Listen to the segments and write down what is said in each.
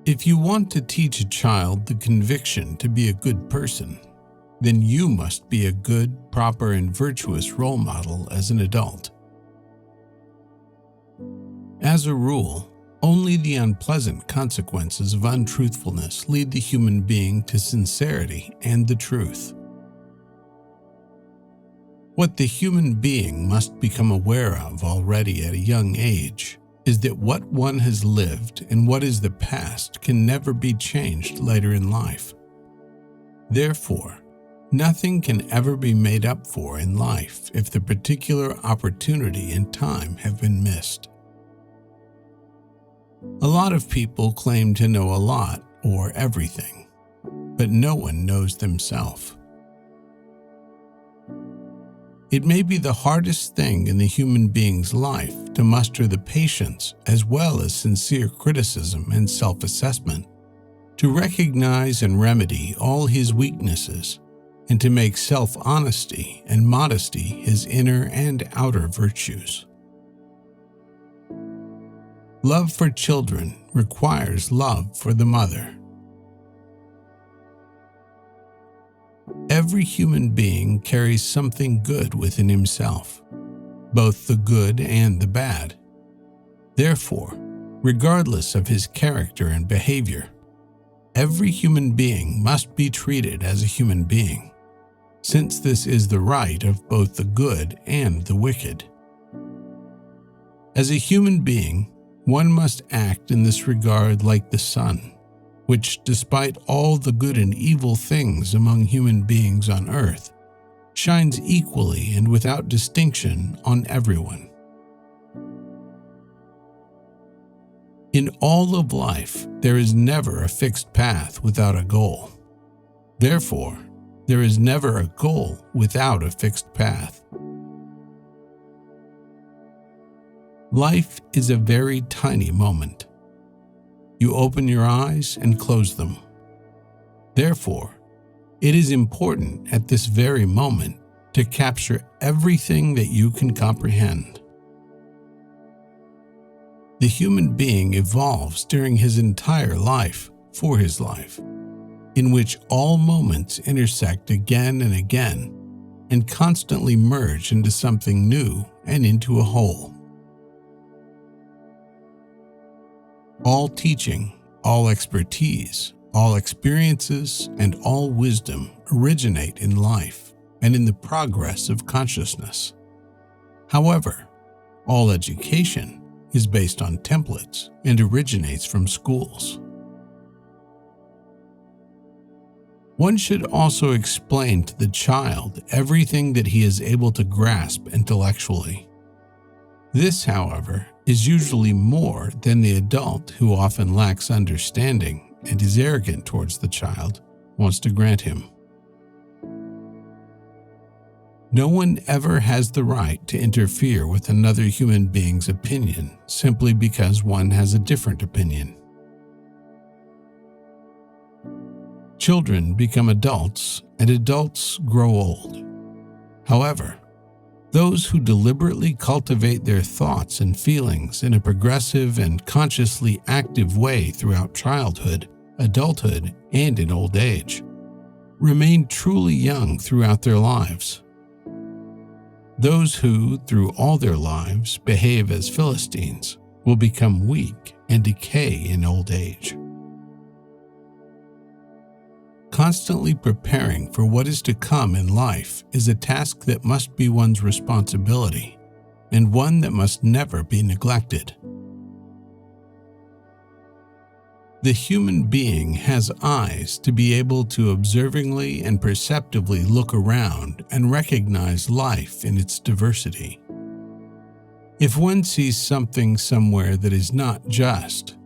If you want to teach a child the conviction to be a good person, then you must be a good, proper, and virtuous role model as an adult. As a rule, only the unpleasant consequences of untruthfulness lead the human being to sincerity and the truth. What the human being must become aware of already at a young age is that what one has lived and what is the past can never be changed later in life. Therefore, nothing can ever be made up for in life if the particular opportunity and time have been missed. A lot of people claim to know a lot or everything, but no one knows themselves. It may be the hardest thing in the human being's life to muster the patience as well as sincere criticism and self-assessment, to recognize and remedy all his weaknesses, and to make self-honesty and modesty his inner and outer virtues. Love for children requires love for the mother. Every human being carries something good within himself, both the good and the bad. Therefore, regardless of his character and behavior, every human being must be treated as a human being, since this is the right of both the good and the wicked. As a human being, one must act in this regard like the sun, which, despite all the good and evil things among human beings on earth, shines equally and without distinction on everyone. In all of life, there is never a fixed path without a goal. Therefore, there is never a goal without a fixed path. Life is a very tiny moment. You open your eyes and close them. Therefore, it is important at this very moment to capture everything that you can comprehend. The human being evolves during his entire life for his life, in which all moments intersect again and again and constantly merge into something new and into a whole. All teaching, all expertise, all experiences, and all wisdom originate in life and in the progress of consciousness. However, all education is based on templates and originates from schools. One should also explain to the child everything that he is able to grasp intellectually. This, however, is usually more than the adult, who often lacks understanding and is arrogant towards the child, wants to grant him. No one ever has the right to interfere with another human being's opinion simply because one has a different opinion. Children become adults, and adults grow old. However, those who deliberately cultivate their thoughts and feelings in a progressive and consciously active way throughout childhood, adulthood, and in old age, remain truly young throughout their lives. Those who, through all their lives, behave as Philistines will become weak and decay in old age. Constantly preparing for what is to come in life is a task that must be one's responsibility, and one that must never be neglected. The human being has eyes to be able to observingly and perceptively look around and recognize life in its diversity. If one sees something somewhere that is not just,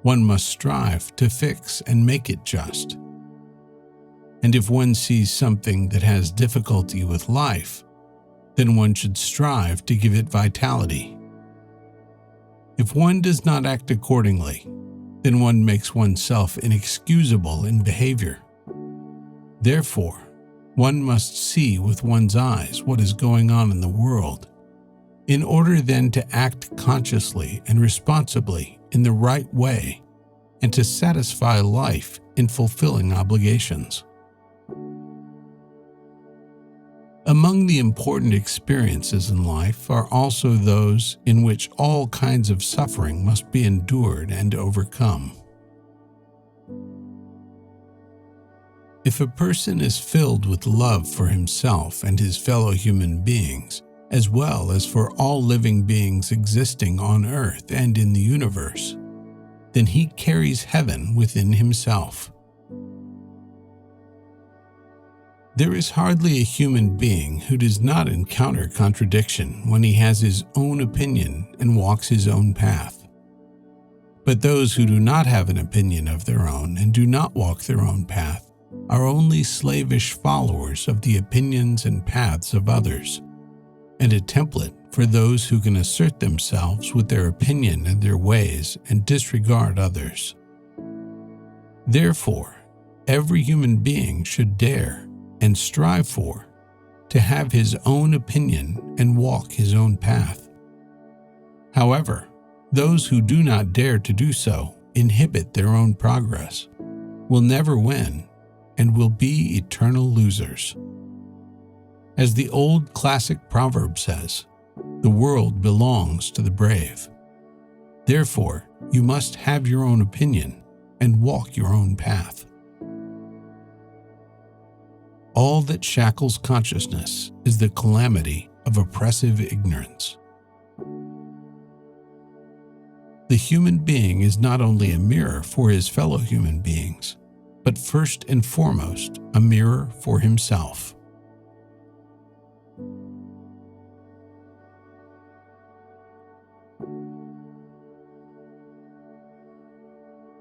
one must strive to fix and make it just. And if one sees something that has difficulty with life, then one should strive to give it vitality. If one does not act accordingly, then one makes oneself inexcusable in behavior. Therefore, one must see with one's eyes what is going on in the world, in order then to act consciously and responsibly in the right way, and to satisfy life in fulfilling obligations. Among the important experiences in life are also those in which all kinds of suffering must be endured and overcome. If a person is filled with love for himself and his fellow human beings, as well as for all living beings existing on earth and in the universe, then he carries heaven within himself. There is hardly a human being who does not encounter contradiction when he has his own opinion and walks his own path. But those who do not have an opinion of their own and do not walk their own path are only slavish followers of the opinions and paths of others, and a template for those who can assert themselves with their opinion and their ways and disregard others. Therefore, every human being should dare and strive for to have his own opinion and walk his own path. However, those who do not dare to do so inhibit their own progress, will never win, and will be eternal losers. As the old classic proverb says, the world belongs to the brave. Therefore, you must have your own opinion and walk your own path. All that shackles consciousness is the calamity of oppressive ignorance. The human being is not only a mirror for his fellow human beings, but first and foremost a mirror for himself.